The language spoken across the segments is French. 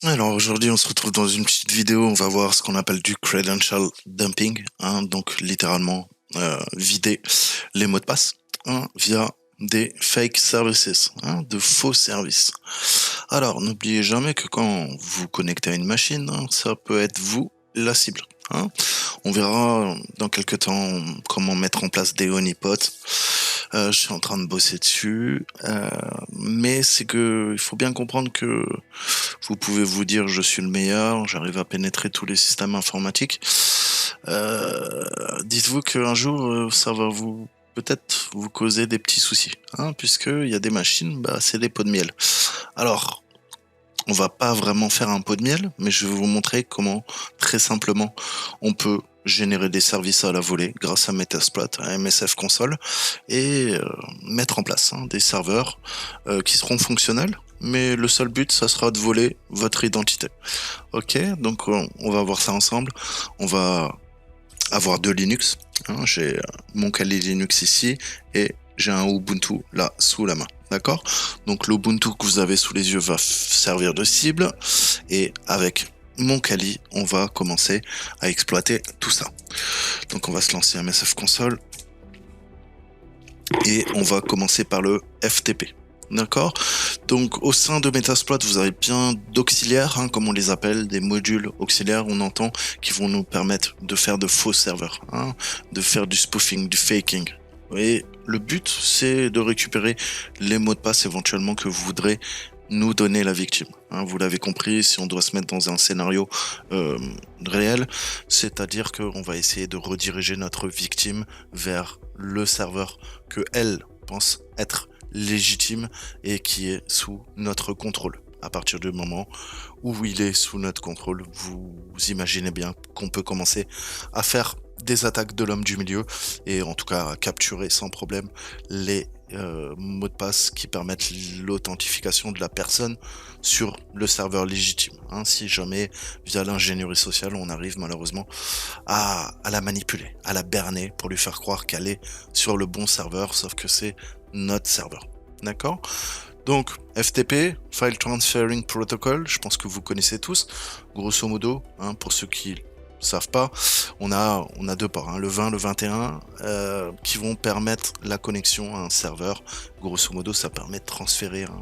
Alors aujourd'hui, on se retrouve dans une petite vidéo. On va voir ce qu'on appelle du credential dumping, hein, donc littéralement vider les mots de passe, hein, via des fake services, hein, de faux services. Alors n'oubliez jamais que quand vous connectez à une machine, hein, ça peut être vous la cible, hein. On verra dans quelques temps comment mettre en place des honeypots. Je suis en train de bosser dessus, mais c'est que il faut bien comprendre que vous pouvez vous dire: «Je suis le meilleur, j'arrive à pénétrer tous les systèmes informatiques». Dites-vous qu'un jour, ça va peut-être vous causer des petits soucis, hein, puisqu'il y a des machines, bah, c'est des pots de miel. Alors, on va pas vraiment faire un pot de miel, mais je vais vous montrer comment, très simplement, on peut générer des services à la volée grâce à Metasploit, à MSF Console, et mettre en place, hein, des serveurs qui seront fonctionnels, mais le seul but, ça sera de voler votre identité. Ok, donc on va voir ça ensemble. On va avoir deux Linux, hein. J'ai mon Kali Linux ici et j'ai un Ubuntu là sous la main. D'accord? Donc l'Ubuntu que vous avez sous les yeux va servir de cible, et avec mon Kali, on va commencer à exploiter tout ça. Donc on va se lancer MSF Console et on va commencer par le FTP. D'accord? Donc au sein de Metasploit, vous avez bien d'auxiliaires, hein, comme on les appelle, des modules auxiliaires, on entend, qui vont nous permettre de faire de faux serveurs, hein, de faire du spoofing, du faking. Et le but, c'est de récupérer les mots de passe éventuellement que vous voudrez nous donner la victime, hein. Vous l'avez compris, si on doit se mettre dans un scénario réel, c'est-à-dire qu'on va essayer de rediriger notre victime vers le serveur que elle pense être légitime et qui est sous notre contrôle. À partir du moment où il est sous notre contrôle, vous imaginez bien qu'on peut commencer à faire des attaques de l'homme du milieu, et en tout cas à capturer sans problème les mots de passe qui permettent l'authentification de la personne sur le serveur légitime, hein. Si jamais, via l'ingénierie sociale, on arrive malheureusement à la manipuler, à la berner pour lui faire croire qu'elle est sur le bon serveur, sauf que c'est notre serveur. D'accord? Donc, FTP, File Transferring Protocol, je pense que vous connaissez tous. Grosso modo, hein, pour ceux qui savent pas, on a deux ports, hein, le 20, le 21, qui vont permettre la connexion à un serveur. Grosso modo, ça permet de transférer, hein,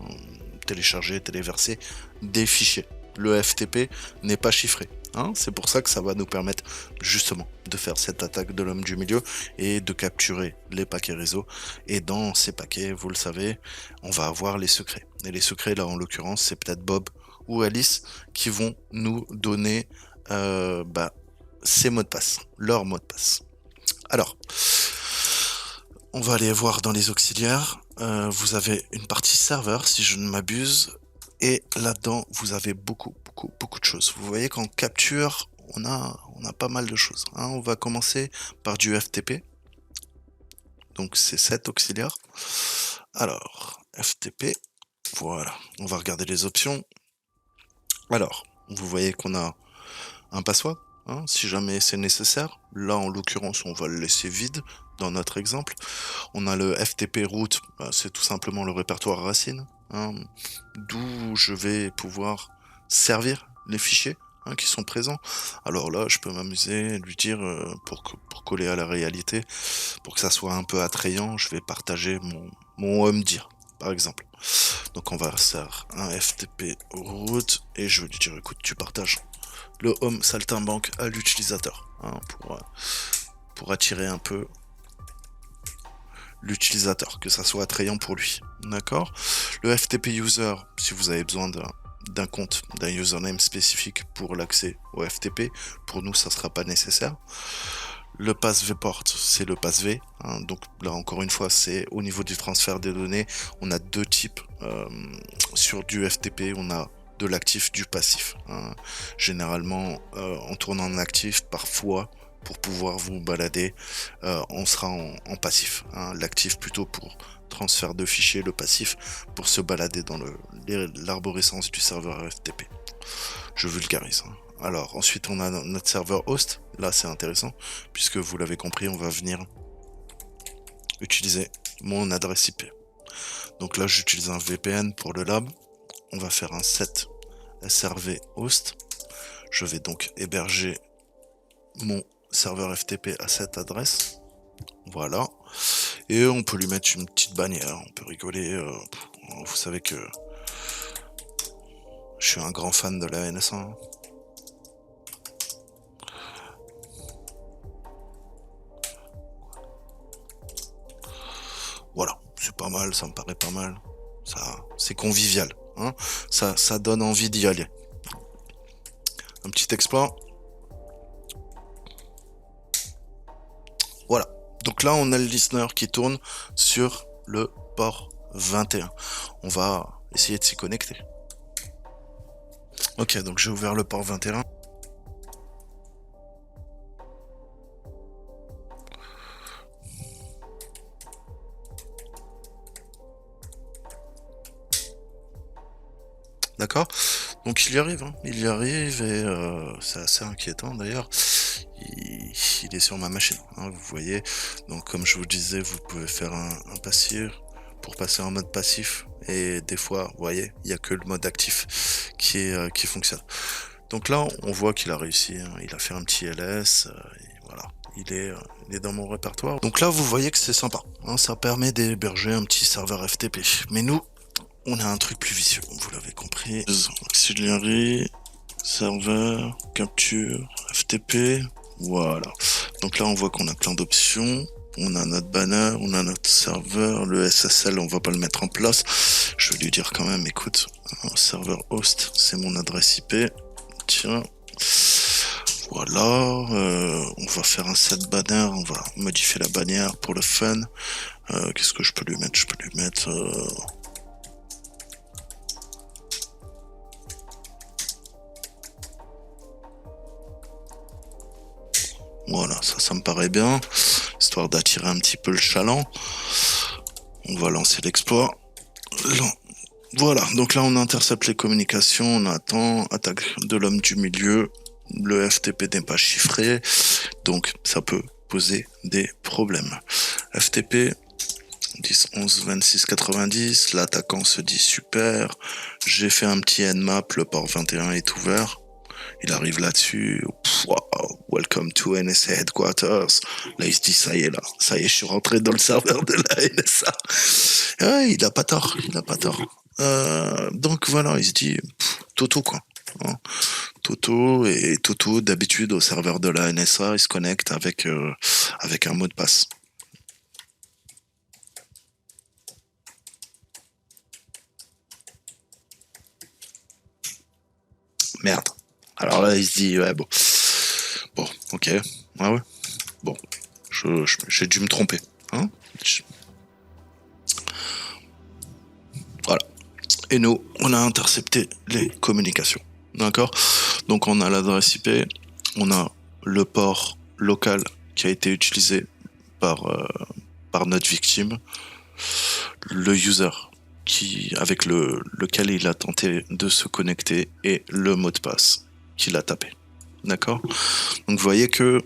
télécharger, téléverser des fichiers. Le FTP n'est pas chiffré, hein, c'est pour ça que ça va nous permettre justement de faire cette attaque de l'homme du milieu et de capturer les paquets réseau. Et dans ces paquets, vous le savez, on va avoir les secrets. Et les secrets, là, en l'occurrence, c'est peut-être Bob ou Alice qui vont nous donner ces mots de passe, leurs mots de passe. Alors, on va aller voir dans les auxiliaires. Vous avez une partie serveur, si je ne m'abuse, et là-dedans, vous avez beaucoup de choses. Vous voyez qu'en capture, on a pas mal de choses, hein. On va commencer par du FTP. Donc c'est cet auxiliaire. Alors, FTP, voilà. On va regarder les options. Alors, vous voyez qu'on a un password, hein, si jamais c'est nécessaire. Là, en l'occurrence, on va le laisser vide dans notre exemple. On a le FTP root, c'est tout simplement le répertoire racine, hein, d'où je vais pouvoir servir les fichiers, hein, qui sont présents. Alors là, je peux m'amuser, lui dire, pour coller à la réalité, pour que ça soit un peu attrayant, je vais partager mon home-dir, par exemple. Donc on va faire un FTP root, et je vais lui dire: écoute, tu partages le home saltimbanque à l'utilisateur, hein, pour attirer un peu l'utilisateur, que ça soit attrayant pour lui. D'accord? Le FTP user, si vous avez besoin d'un compte, d'un username spécifique pour l'accès au FTP, pour nous ça sera pas nécessaire. Le pass port, c'est le pass V, hein, donc là encore une fois, c'est au niveau du transfert des données. On a deux types sur du FTP, on a de l'actif, du passif, hein. Généralement, en tournant en actif, parfois, pour pouvoir vous balader, on sera en passif, hein. L'actif plutôt pour transfert de fichiers, le passif pour se balader dans l'arborescence du serveur FTP. Je vulgarise, hein. Alors ensuite on a notre serveur host. Là c'est intéressant puisque vous l'avez compris, on va venir utiliser mon adresse IP. Donc là j'utilise un VPN pour le lab. On va faire un set SRV host. Je vais donc héberger mon serveur FTP à cette adresse. Voilà. Et on peut lui mettre une petite bannière. On peut rigoler. Vous savez que je suis un grand fan de la NSA. Voilà, c'est pas mal, ça me paraît pas mal. Ça, c'est convivial, hein. Ça donne envie d'y aller. Un petit exploit. Voilà. Donc là, on a le listener qui tourne sur le port 21. On va essayer de s'y connecter. Ok, donc j'ai ouvert le port 21. D'accord. Donc il y arrive, hein. Il y arrive et c'est assez inquiétant d'ailleurs. Il est sur ma machine, hein, vous voyez. Donc comme je vous disais, vous pouvez faire un passif pour passer en mode passif. Et des fois, vous voyez, il n'y a que le mode actif qui fonctionne. Donc là, on voit qu'il a réussi, hein. Il a fait un petit LS, et voilà. Il est dans mon répertoire. Donc là, vous voyez que c'est sympa, hein. Ça permet d'héberger un petit serveur FTP. Mais nous, on a un truc plus vicieux, vous l'avez compris. Auxiliary, serveur, capture, FTP, voilà. Donc là, on voit qu'on a plein d'options. On a notre banner, on a notre serveur, le SSL, on va pas le mettre en place. Je vais lui dire quand même, écoute, serveur host, c'est mon adresse IP. Tiens, voilà. On va faire un set banner, on va modifier la bannière pour le fun. Qu'est-ce que je peux lui mettre? Je peux lui mettre... Voilà, ça me paraît bien, histoire d'attirer un petit peu le chaland. On va lancer l'exploit. Voilà, donc là on intercepte les communications, on attend, attaque de l'homme du milieu, le FTP n'est pas chiffré, donc ça peut poser des problèmes. FTP 10 11 26 90, l'attaquant se dit super, j'ai fait un petit nmap, le port 21 est ouvert. Il arrive là-dessus, wow, welcome to NSA Headquarters. Là, il se dit, ça y est, je suis rentré dans le serveur de la NSA. Ouais, il a pas tort, donc voilà, il se dit, Toto, quoi. Hein. Toto, d'habitude, au serveur de la NSA, il se connecte avec un mot de passe. Merde. Alors là, il se dit, ouais, bon, ok, ouais, bon, j'ai dû me tromper, hein. Voilà. Et nous, on a intercepté les communications, d'accord. Donc on a l'adresse IP, on a le port local qui a été utilisé par notre victime, le user avec lequel il a tenté de se connecter et le mot de passe qu'il a tapé. D'accord. Donc vous voyez que,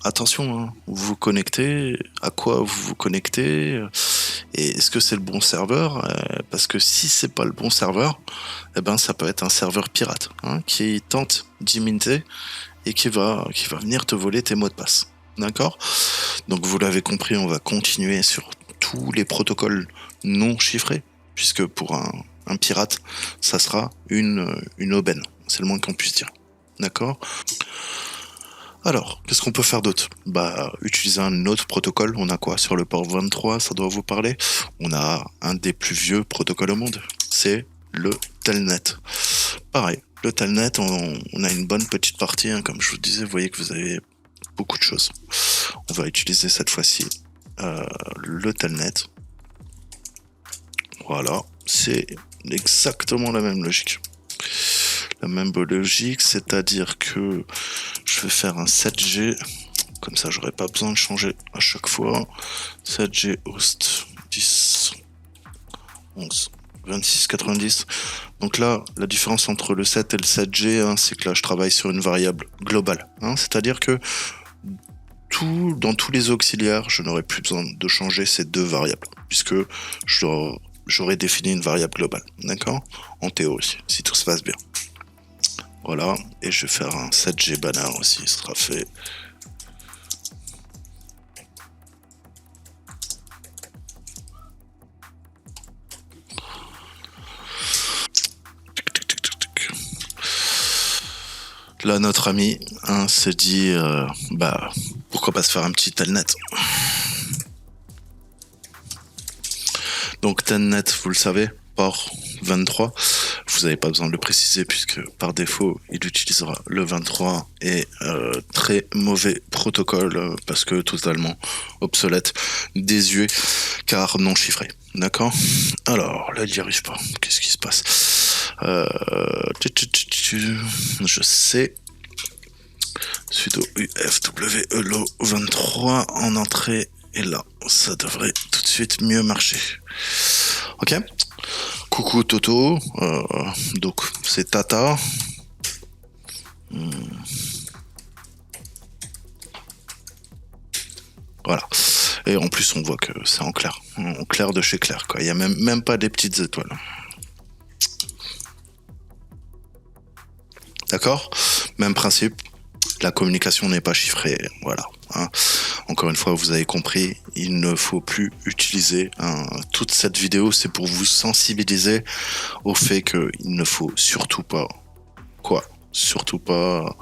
attention, hein, vous vous connectez, à quoi vous vous connectez, et est-ce que c'est le bon serveur, parce que si c'est pas le bon serveur, eh ben ça peut être un serveur pirate, hein, qui tente d'imiter et qui va venir te voler tes mots de passe. D'accord. Donc vous l'avez compris, on va continuer sur tous les protocoles non chiffrés, puisque pour un pirate, ça sera une aubaine. C'est le moins qu'on puisse dire. D'accord. Alors, qu'est-ce qu'on peut faire d'autre? Utiliser un autre protocole. On a quoi sur le port 23? Ça doit vous parler. On a un des plus vieux protocoles au monde. C'est le Telnet. Pareil, le Telnet, on a une bonne petite partie. Hein, comme je vous disais, vous voyez que vous avez beaucoup de choses. On va utiliser cette fois-ci le Telnet. Voilà, c'est exactement la même logique. C'est-à-dire que je vais faire un 7G, comme ça j'aurai pas besoin de changer à chaque fois. 7G host 10 11 26 90. Donc là, la différence entre le 7 et le 7G, hein, c'est que là je travaille sur une variable globale. Hein, c'est-à-dire que dans tous les auxiliaires, je n'aurai plus besoin de changer ces deux variables, puisque j'aurais défini une variable globale, d'accord? En théorie, si tout se passe bien. Voilà, et je vais faire un 7G banner aussi, ce sera fait. Là, notre ami s'est dit, pourquoi pas se faire un petit telnet. Donc telnet, vous le savez, port 23. Vous n'avez pas besoin de le préciser puisque par défaut, il utilisera le 23 et très mauvais protocole parce que totalement obsolète, désuet, car non chiffré. D'accord. Alors, là, il n'y arrive pas. Qu'est-ce qui se passe Je sais. Sudo UFWELO 23 en entrée. Et là, ça devrait tout de suite mieux marcher. Ok. Coucou Toto. Donc, c'est Tata. Voilà. Et en plus, on voit que c'est en clair. En clair de chez clair, quoi. Il n'y a même pas des petites étoiles. D'accord. Même principe. La communication n'est pas chiffrée. Voilà. Hein. Encore une fois, vous avez compris, il ne faut plus utiliser toute cette vidéo, c'est pour vous sensibiliser au fait qu'il ne faut surtout pas, surtout pas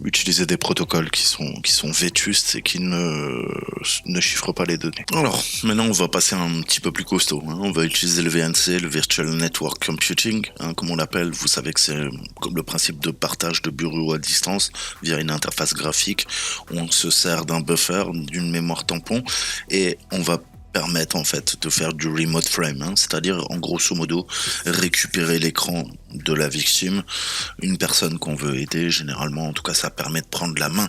utiliser des protocoles qui sont vétustes et qui ne chiffrent pas les données. Alors, maintenant, on va passer un petit peu plus costaud. Hein. On va utiliser le VNC, le Virtual Network Computing, hein, comme on l'appelle. Vous savez que c'est comme le principe de partage de bureaux à distance via une interface graphique. On se sert d'un buffer, d'une mémoire tampon, et on va permettre en fait de faire du remote frame, hein, c'est-à-dire en grosso modo récupérer l'écran de la victime, une personne qu'on veut aider. Généralement, en tout cas, ça permet de prendre la main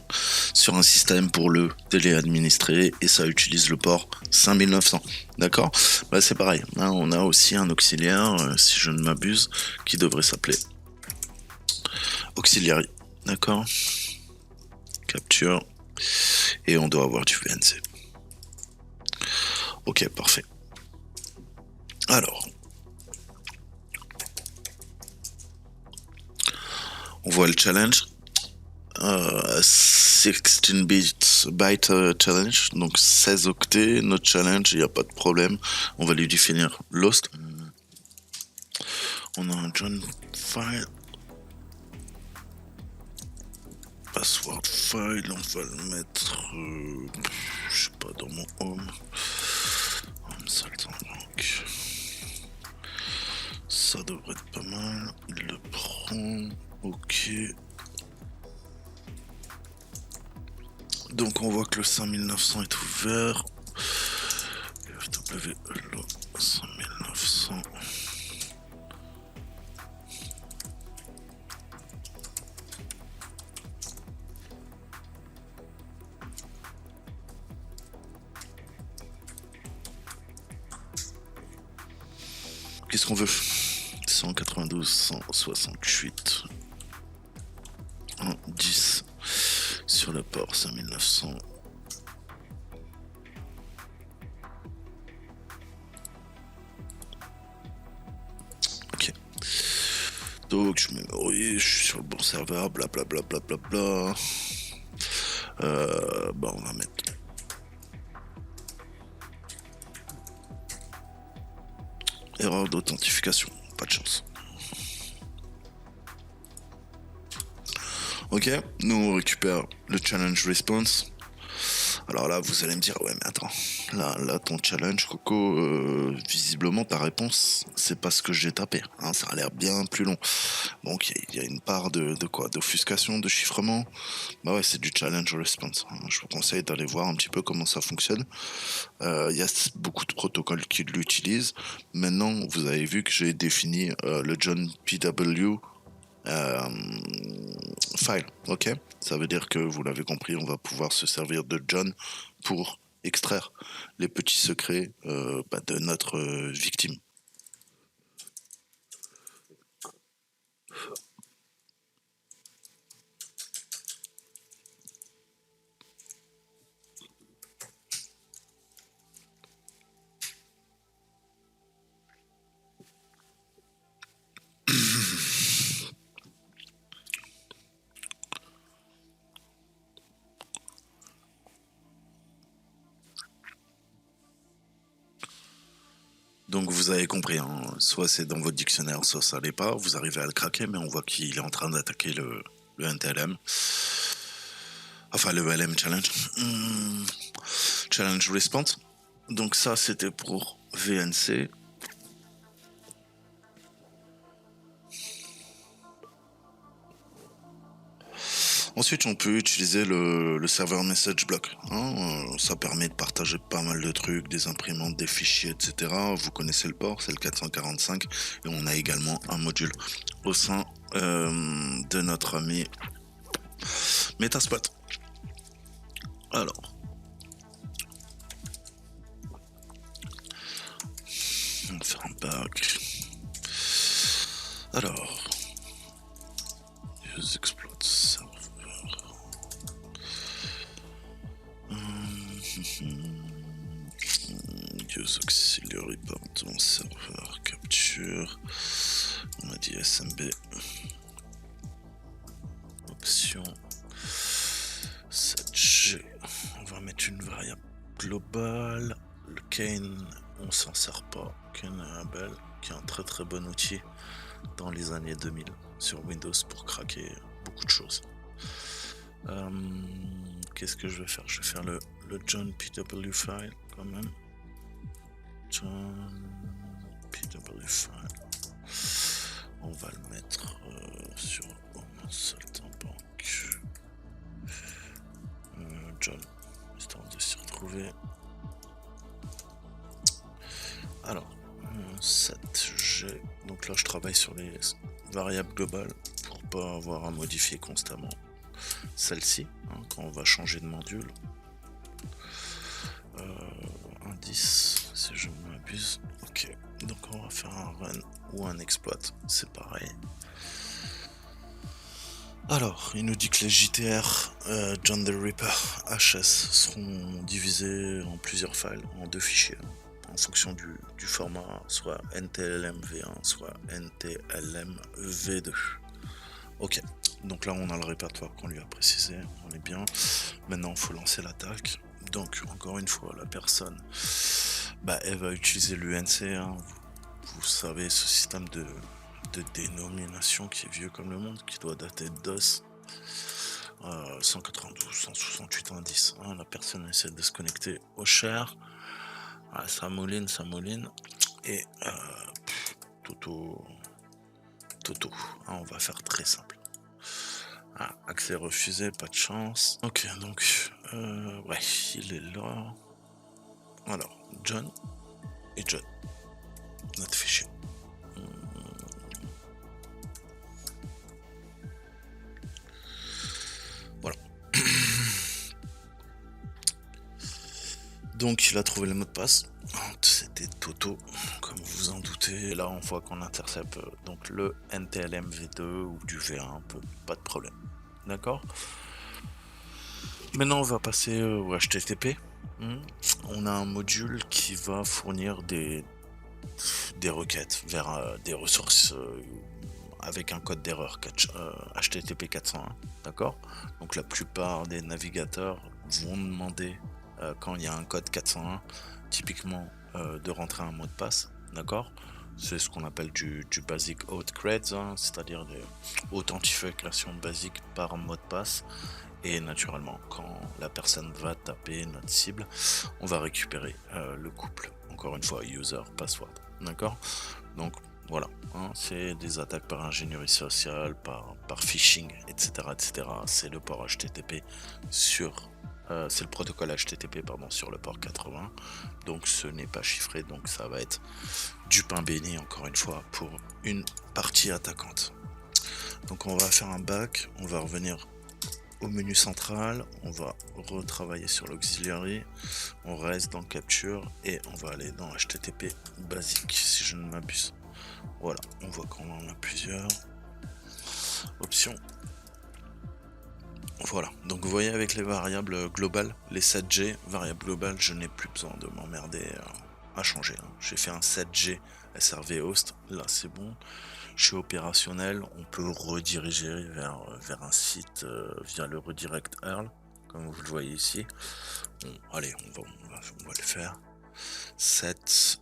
sur un système pour le téléadministrer et ça utilise le port 5900. D'accord. C'est pareil, hein, on a aussi un auxiliaire, si je ne m'abuse, qui devrait s'appeler Auxiliary. D'accord. Capture. Et on doit avoir du VNC. Ok, parfait. Alors, on voit le challenge. 16 byte challenge, donc 16 octets, notre challenge, il n'y a pas de problème. On va lui définir Lost. On a un John file. Password file, on va le mettre, je sais pas, dans mon home. Saltimbanque. Ça devrait être pas mal. Il le prend. Ok. Donc on voit que le 5900 est ouvert. FWLO 5900. Qu'est-ce qu'on veut? 192, 168. 10 sur le port 5900. Ok. Donc je mémorise, je suis sur le bon serveur, blablabla. On va mettre erreur d'authentification, pas de chance. Ok, nous on récupère le challenge response. Alors là, vous allez me dire, ouais, mais attends, là ton challenge, Coco, visiblement ta réponse, c'est pas ce que j'ai tapé. Hein, ça a l'air bien plus long. Donc il y a une part de quoi, d'offuscation, de chiffrement. Bah ouais, c'est du challenge response. Hein. Je vous conseille d'aller voir un petit peu comment ça fonctionne. Il y a beaucoup de protocoles qui l'utilisent. Maintenant, vous avez vu que j'ai défini le John PW file, ok. Ça veut dire que vous l'avez compris, on va pouvoir se servir de John pour extraire les petits secrets de notre victime. Donc vous avez compris, hein, soit c'est dans votre dictionnaire, soit ça l'est pas. Vous arrivez à le craquer, mais on voit qu'il est en train d'attaquer le NTLM. Enfin, le LM Challenge. Challenge Response. Donc ça, c'était pour VNC. Ensuite, on peut utiliser le serveur message block. Ça permet de partager pas mal de trucs, des imprimantes, des fichiers, etc. Vous connaissez le port, c'est le 445. Et on a également un module au sein de notre ami Metasploit. Alors, on va faire un back. Alors, use exploit server. Use auxiliary pardon serveur capture. On a dit SMB. Option 7G. On va mettre une variable globale. Le Kane, on s'en sert pas. Kaneable, qui est un très très bon outil dans les années 2000 sur Windows pour craquer beaucoup de choses. Qu'est-ce que je vais faire? Je vais faire le John PW file quand même. John PW file. On va le mettre sur Salt en banque. John, histoire de s'y retrouver. Alors, 7G. Donc là, je travaille sur les variables globales pour pas avoir à modifier constamment celle-ci quand on va changer de module. Indice, si je ne m'abuse. Ok, donc on va faire un run ou un exploit, c'est pareil. Alors, il nous dit que les JTR John the Ripper HS seront divisés en plusieurs files, en 2 fichiers, en fonction du format, soit NTLM V1, soit NTLM V2. Ok, donc là on a le répertoire qu'on lui a précisé, on est bien. Maintenant il faut lancer l'attaque. Donc encore une fois, la personne, elle va utiliser l'UNC. Vous savez, ce système de dénomination qui est vieux comme le monde, qui doit dater de DOS. 192, 168 indices. La personne essaie de se connecter au share. Ça mouline. Et Toto. On va faire très simple. Accès refusé, pas de chance. Ok, donc ouais, il est là. Alors, John et John. Notre fichier. Voilà. Donc il a trouvé le mot de passe. C'était Toto, comme vous en doutez. Et là on voit qu'on intercepte donc le NTLM V2 ou du V1, pas de problème. D'accord. Maintenant on va passer au HTTP. On a un module qui va fournir des requêtes vers des ressources avec un code d'erreur HTTP 401. D'accord. Donc la plupart des navigateurs vont demander quand il y a un code 401 typiquement de rentrer un mot de passe, d'accord. C'est ce qu'on appelle du basic auth-creds, c'est-à-dire des authentifications basiques par mot de passe. Et naturellement, quand la personne va taper notre cible, on va récupérer le couple, encore une fois, user, password, d'accord. Donc voilà, c'est des attaques par ingénierie sociale, par phishing, etc. C'est le port HTTP sur c'est le protocole HTTP sur le port 80, donc ce n'est pas chiffré, donc ça va être du pain béni encore une fois pour une partie attaquante. Donc on va faire un back, on va revenir au menu central, on va retravailler sur l'auxiliary, on reste dans capture et on va aller dans HTTP basique si je ne m'abuse. Voilà, on voit qu'on en a plusieurs options. Voilà, donc vous voyez avec les variables globales, les 7G, variables globales, je n'ai plus besoin de m'emmerder à changer. J'ai fait un 7G SRV host, là c'est bon. Je suis opérationnel, on peut rediriger vers un site via le redirect URL, comme vous le voyez ici. Bon, allez, on va le faire. set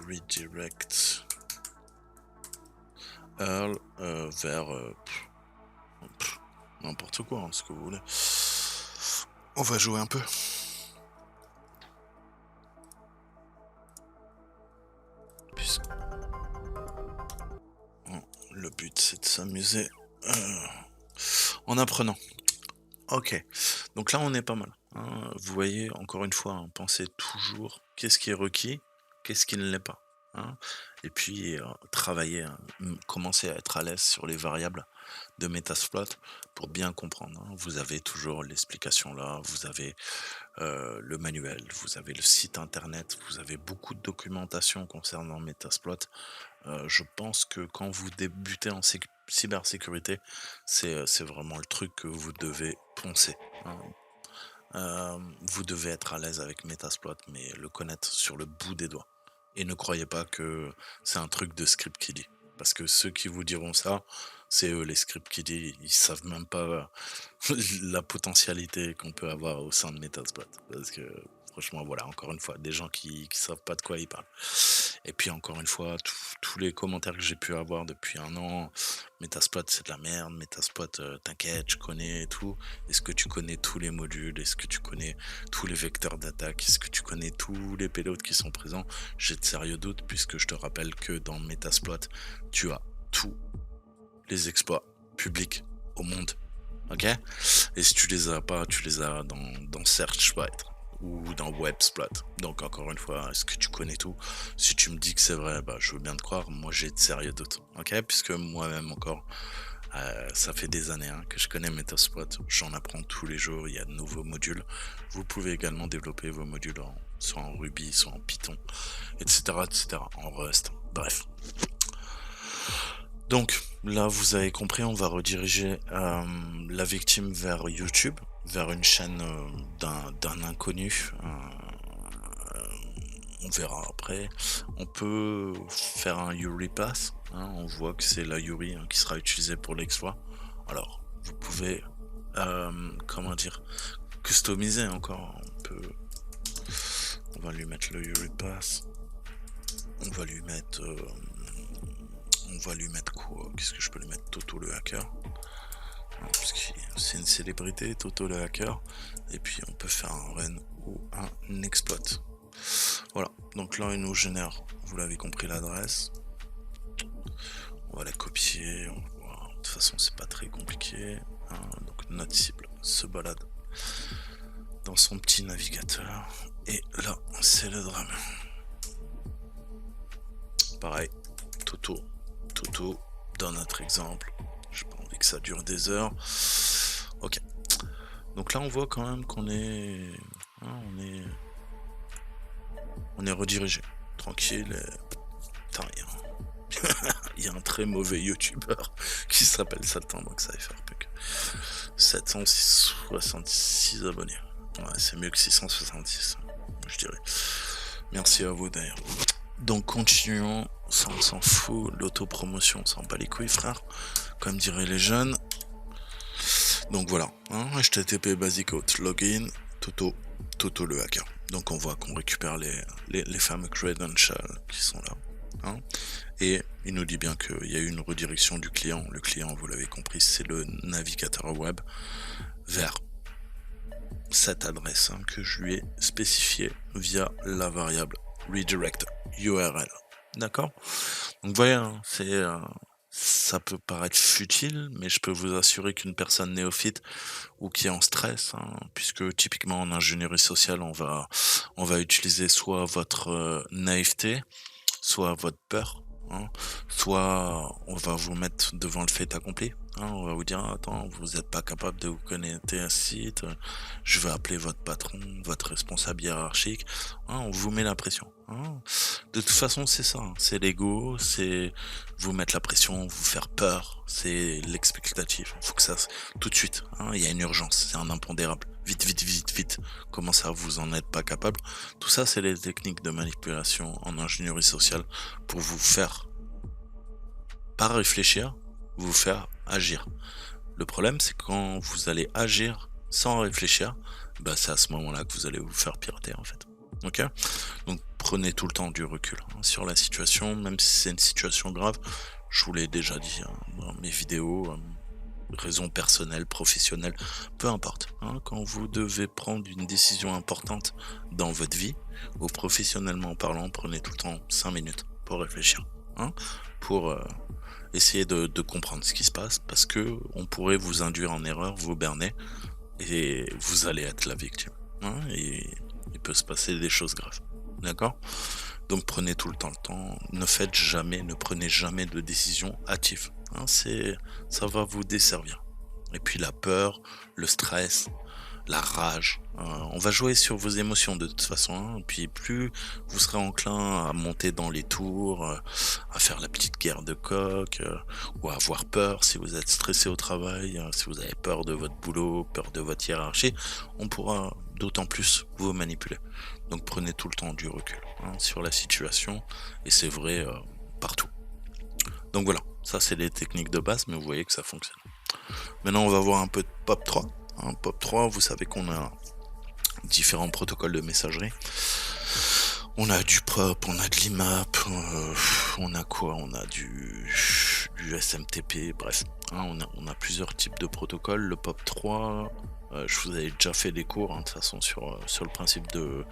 redirect URL vers n'importe quoi, ce que vous voulez. On va jouer un peu. Le but c'est de s'amuser en apprenant. Ok, donc là on est pas mal. Vous voyez, encore une fois, pensez toujours qu'est-ce qui est requis, qu'est-ce qui ne l'est pas. Et puis travailler, commencer à être à l'aise sur les variables de Metasploit pour bien comprendre. Vous avez toujours l'explication là, vous avez le manuel, vous avez le site internet, vous avez beaucoup de documentation concernant Metasploit. Je pense que quand vous débutez en cybersécurité, c'est vraiment le truc que vous devez poncer. Vous devez être à l'aise avec Metasploit, mais le connaître sur le bout des doigts. Et ne croyez pas que c'est un truc de script kiddie. Parce que ceux qui vous diront ça, c'est eux les script kiddies. Ils savent même pas la potentialité qu'on peut avoir au sein de Metasploit. Parce que franchement, voilà, encore une fois, des gens qui savent pas de quoi ils parlent. Et puis encore une fois, tous les commentaires que j'ai pu avoir depuis un an, Metasploit c'est de la merde, Metasploit t'inquiète, je connais et tout. Est-ce que tu connais tous les modules? Est-ce que tu connais tous les vecteurs d'attaque? Est-ce que tu connais tous les payloads qui sont présents? J'ai de sérieux doutes puisque je te rappelle que dans Metasploit, tu as tous les exploits publics au monde. Ok? Et si tu les as pas, tu les as dans Searchbyte ou dans Websploit. Donc encore une fois, est-ce que tu connais tout? Si tu me dis que c'est vrai, je veux bien te croire. Moi j'ai de sérieux doutes. Ok? Puisque moi-même encore, ça fait des années que je connais Metasploit. J'en apprends tous les jours. Il y a de nouveaux modules. Vous pouvez également développer vos modules soit en Ruby, soit en Python, etc., en Rust. Bref. Donc là, vous avez compris, on va rediriger la victime vers YouTube, vers une chaîne d'un inconnu. On verra après. On peut faire un Yuri Pass. On voit que c'est la Yuri qui sera utilisée pour l'exploit. Alors, vous pouvez, customiser encore. On va lui mettre le Yuri Pass. On va lui mettre quoi? Qu'est-ce que je peux lui mettre? Toto le hacker. Parce que c'est une célébrité, Toto le hacker. Et puis on peut faire un run ou un exploit. Voilà, donc là il nous génère, vous l'avez compris, l'adresse. On va la copier. De toute façon c'est pas très compliqué. Donc notre cible se balade dans son petit navigateur. Et là c'est le drame. Pareil, Toto, dans notre exemple, j'ai pas envie que ça dure des heures. Ok, donc là on voit quand même qu'on est, on est redirigé, tranquille. Putain, il y a un très mauvais youtubeur qui s'appelle Saltan, donc ça va faire plus que 766 abonnés. Ouais, c'est mieux que 666, je dirais. Merci à vous d'ailleurs. Donc continuons, ça on s'en fout, l'autopromotion on s'en bat les couilles frère, comme diraient les jeunes. Donc voilà, HTTP basic out login, Toto le hacker. Donc on voit qu'on récupère les fameux credentials qui sont là. Et il nous dit bien qu'il y a eu une redirection du client. Le client, vous l'avez compris, c'est le navigateur web vers cette adresse que je lui ai spécifiée via la variable redirect URL. D'accord? Donc voilà, ça peut paraître futile, mais je peux vous assurer qu'une personne néophyte ou qui est en stress, puisque typiquement en ingénierie sociale, on va utiliser soit votre naïveté, soit votre peur, soit on va vous mettre devant le fait accompli. On va vous dire, attends, vous n'êtes pas capable de vous connecter à ce site, je vais appeler votre patron, votre responsable hiérarchique. On vous met la pression. De toute façon, c'est ça, c'est l'ego, c'est vous mettre la pression, vous faire peur, c'est l'expectative. Il faut que ça, tout de suite, il y a une urgence, c'est un impondérable. Vite. Comment ça, vous en êtes pas capable? Tout ça, c'est les techniques de manipulation en ingénierie sociale pour vous faire, pas réfléchir, vous faire agir. Le problème, c'est quand vous allez agir sans réfléchir, c'est à ce moment-là que vous allez vous faire pirater en fait. Ok? Donc prenez tout le temps du recul sur la situation, même si c'est une situation grave. Je vous l'ai déjà dit dans mes vidéos, raisons personnelles, professionnelles, peu importe. Quand vous devez prendre une décision importante dans votre vie, ou professionnellement parlant, prenez tout le temps 5 minutes pour réfléchir, hein, pour essayer de comprendre ce qui se passe, parce que on pourrait vous induire en erreur, vous berner, et vous allez être la victime, et il peut se passer des choses graves. D'accord? Donc prenez tout le temps, ne prenez jamais de décision hâtive, ça va vous desservir. Et puis la peur, le stress, la rage, on va jouer sur vos émotions de toute façon, et puis plus vous serez enclin à monter dans les tours, à faire la petite guerre de coq, ou à avoir peur si vous êtes stressé au travail, si vous avez peur de votre boulot, peur de votre hiérarchie, on pourra d'autant plus vous manipuler. Donc prenez tout le temps du recul sur la situation, et c'est vrai partout. Donc voilà, ça c'est les techniques de base, mais vous voyez que ça fonctionne. Maintenant on va voir un peu de Pop 3. Pop 3, vous savez qu'on a différents protocoles de messagerie. On a du POP, on a de l'IMAP, on a quoi? On a du SMTP, bref. On a plusieurs types de protocoles. Le Pop 3, je vous avais déjà fait des cours, de toute façon, sur le principe de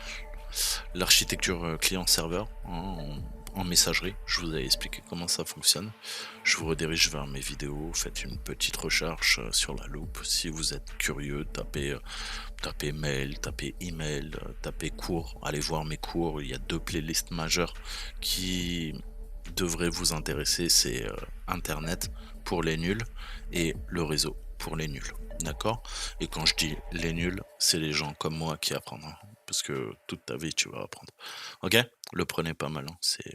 l'architecture client-serveur en messagerie. Je vous avais expliqué comment ça fonctionne. Je vous redirige vers mes vidéos. Faites une petite recherche sur la loupe. Si vous êtes curieux, tapez mail, tapez email, tapez cours. Allez voir mes cours. Il y a 2 playlists majeures qui devraient vous intéresser. C'est Internet pour les nuls et le réseau pour les nuls. D'accord? Et quand je dis les nuls, c'est les gens comme moi qui apprennent. Parce que toute ta vie, tu vas apprendre. Ok? Le prenez pas mal. C'est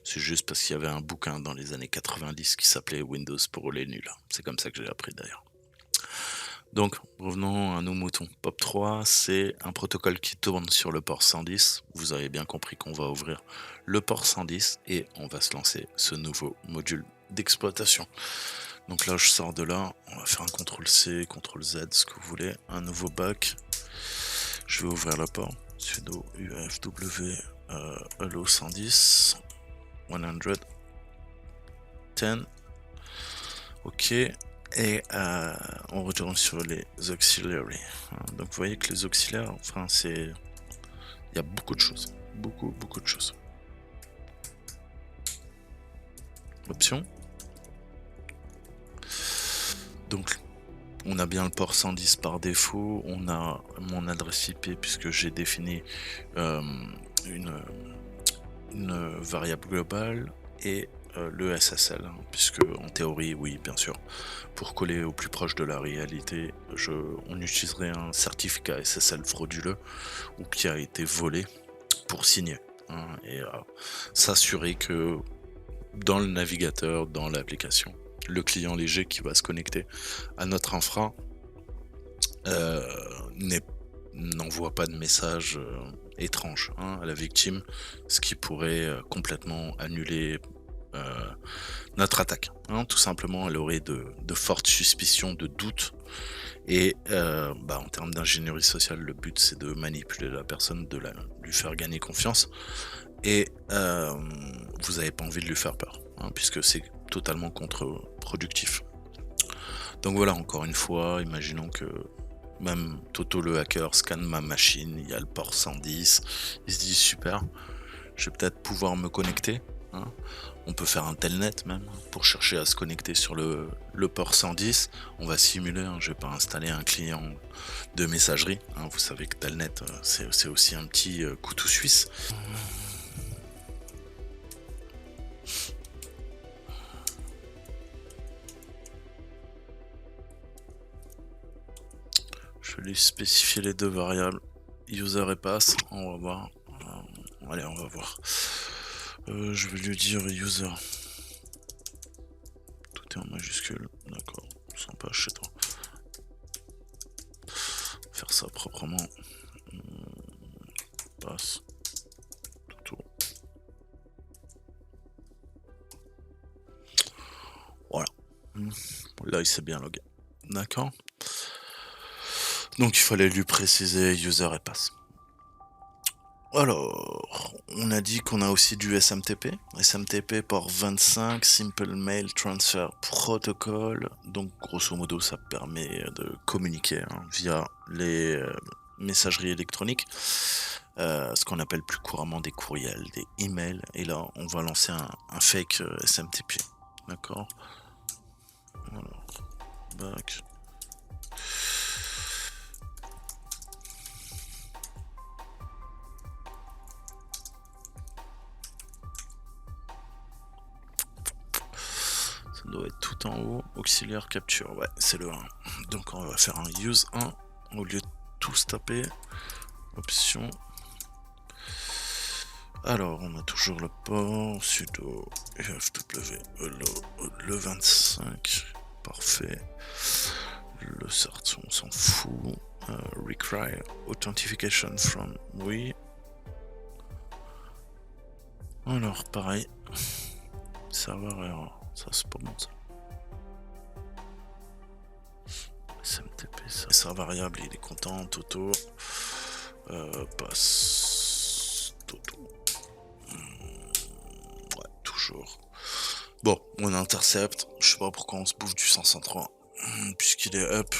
juste parce qu'il y avait un bouquin dans les années 90 qui s'appelait Windows pour les nuls. C'est comme ça que j'ai appris d'ailleurs. Donc, revenons à nos moutons. Pop 3, c'est un protocole qui tourne sur le port 110. Vous avez bien compris qu'on va ouvrir le port 110 et on va se lancer ce nouveau module d'exploitation. Donc là, je sors de là. On va faire un CTRL-C, CTRL-Z, ce que vous voulez. Un nouveau bac. Je vais ouvrir le port. Sudo ufw hello 110 110. Ok. Et on retourne sur les auxiliaries. Donc vous voyez que les auxiliaires, il y a beaucoup de choses. Beaucoup de choses. Options. Donc on a bien le port 110 par défaut, on a mon adresse IP puisque j'ai défini une variable globale, et le SSL, puisque en théorie, oui, bien sûr, pour coller au plus proche de la réalité, on utiliserait un certificat SSL frauduleux ou qui a été volé pour signer, et s'assurer que dans le navigateur, dans l'application, le client léger qui va se connecter à notre infra n'envoie pas de message étrange à la victime, ce qui pourrait complètement annuler notre attaque. Tout simplement, elle aurait de fortes suspicions, de doutes, et en termes d'ingénierie sociale, le but c'est de manipuler la personne, de lui faire gagner confiance, et vous n'avez pas envie de lui faire peur, puisque c'est totalement contre-productif. Donc voilà, encore une fois, imaginons que même Toto le hacker scanne ma machine, il y a le port 110, il se dit super, je vais peut-être pouvoir me connecter. On peut faire un telnet même pour chercher à se connecter sur le port 110. On va simuler, je vais pas installer un client de messagerie. Vous savez que telnet c'est aussi un petit couteau suisse. Je vais lui spécifier les 2 variables, user et pass. On va voir. Allez, on va voir. Je vais lui dire user. Tout est en majuscule. D'accord. Sympa chez toi. Faire ça proprement. Passe. Tout. Voilà. Là, il s'est bien logué. D'accord. Donc il fallait lui préciser user et pass. Alors, on a dit qu'on a aussi du SMTP. SMTP port 25, Simple Mail Transfer Protocol. Donc, grosso modo, ça permet de communiquer via les messageries électroniques. Ce qu'on appelle plus couramment des courriels, des emails. Et là, on va lancer un fake SMTP. D'accord. Alors, back. Ça doit être tout en haut. Auxiliaire capture. Ouais, c'est le 1. Donc, on va faire un use 1 au lieu de tous taper. Option. Alors, on a toujours le port, sudo ufw le 25, parfait. Le sort, on s'en fout. Require authentication from, oui. Alors, pareil. Serveur error, ça c'est pas bon ça. SMTP, ça. Sa variable, il est content, Toto. Passe. Toto. Ouais, toujours. Bon, on intercepte. Je sais pas pourquoi on se bouffe du 503. Puisqu'il est up.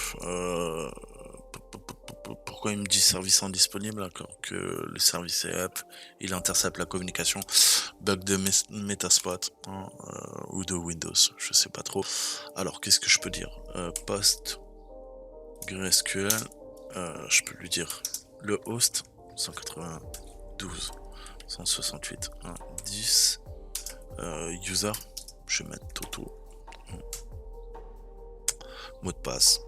Pourquoi il me dit service indisponible alors que le service est up? Il intercepte la communication. Bug de Metasploit ou de Windows, je sais pas trop. Alors, qu'est-ce que je peux dire? Post GraphQL. Je peux lui dire le host 192 168 1 10 user. Je vais mettre Toto. Mot de passe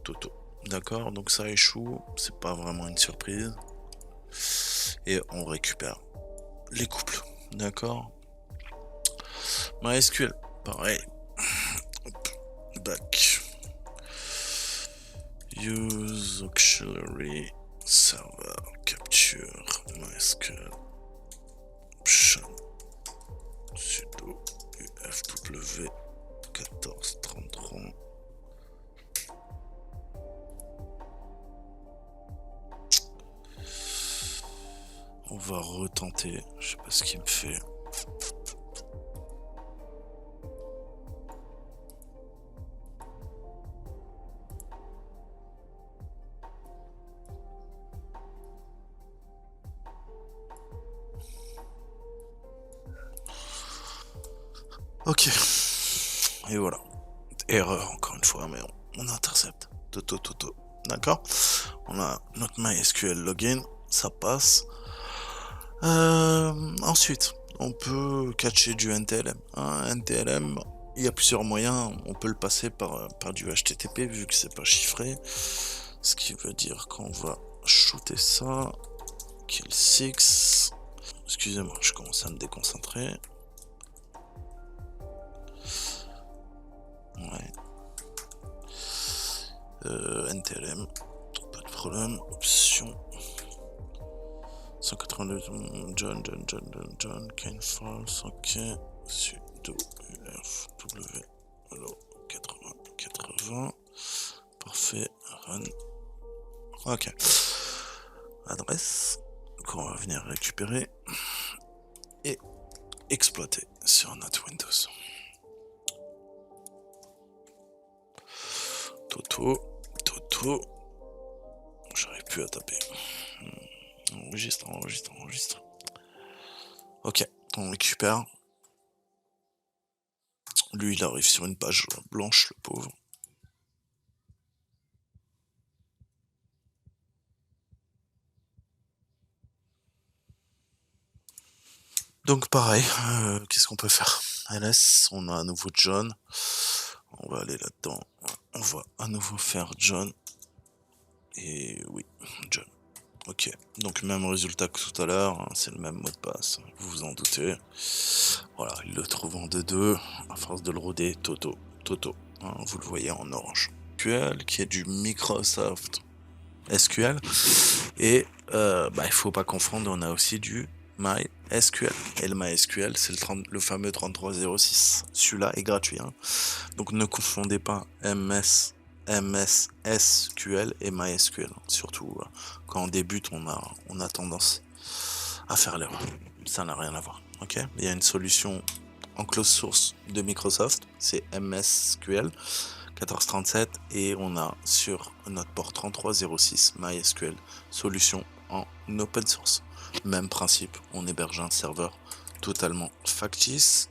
Toto. D'accord, donc ça échoue, c'est pas vraiment une surprise. Et on récupère les couples. D'accord. MySQL, pareil. Hop, back. Use auxiliary server capture MySQL. Sudo ufw 1433. On va retenter, je sais pas ce qu'il me fait. Ok. Et voilà. Erreur encore une fois, mais on intercepte. Toto. D'accord. On a notre MySQL login, ça passe. Ensuite, on peut catcher du NTLM. NTLM, il y a plusieurs moyens. On peut le passer par du HTTP vu que c'est pas chiffré. Ce qui veut dire qu'on va shooter ça. Kill 6. Excusez-moi, je commence à me déconcentrer. Ouais. NTLM, pas de problème. Option 182 John, can false, ok. Sudo ufw alors 80. Parfait, run. Ok. Adresse qu'on va venir récupérer et exploiter sur notre Windows. Toto. J'arrive plus à taper. Enregistre. Ok, on récupère. Lui, il arrive sur une page blanche, le pauvre. Donc pareil, qu'est-ce qu'on peut faire? LS, on a à nouveau John. On va aller là-dedans. On va à nouveau faire John. Et oui, John. Ok, donc même résultat que tout à l'heure, c'est le même mot de passe, vous vous en doutez. Voilà, il le trouve en 2-2, à force de le roder, Toto, vous le voyez en orange. SQL, qui est du Microsoft SQL, et il faut pas confondre, on a aussi du MySQL. Et le MySQL, c'est le fameux 3306. Celui-là est gratuit. Donc ne confondez pas MS MS SQL et MySQL. Surtout quand on débute, on a tendance à faire l'erreur. Ça n'a rien à voir. Ok, il y a une solution en closed source de Microsoft, c'est MSQL 1437, et on a sur notre port 3306 MySQL, solution en open source. Même principe, on héberge un serveur totalement factice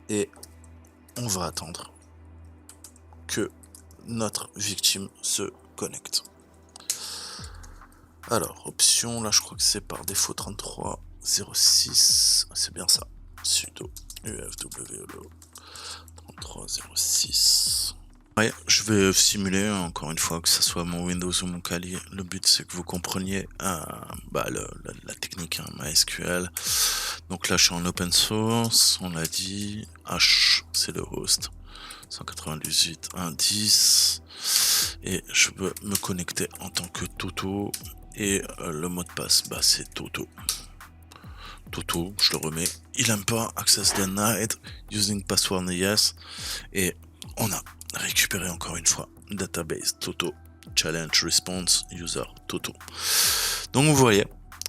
et on va attendre que notre victime se connecte. Alors, option, là je crois que c'est par défaut 3306, c'est bien ça, sudo ufwlo 3306. Ouais, je vais simuler encore une fois que ce soit mon Windows ou mon Kali. Le but c'est que vous compreniez la technique MySQL. Donc là je suis en open source, on l'a dit, H c'est le host, 198.1.10, et je veux me connecter en tant que Toto, et le mot de passe c'est Toto. Toto, je le remets, il aime pas access denied, using password yes, et on a récupéré encore une fois database Toto, challenge response user Toto. Donc vous voyez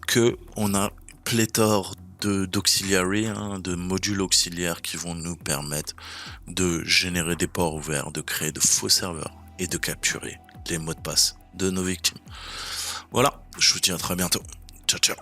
que on a pléthore d'auxiliary, de modules auxiliaires qui vont nous permettre de générer des ports ouverts, de créer de faux serveurs et de capturer les mots de passe de nos victimes. Voilà, je vous dis à très bientôt. Ciao ciao.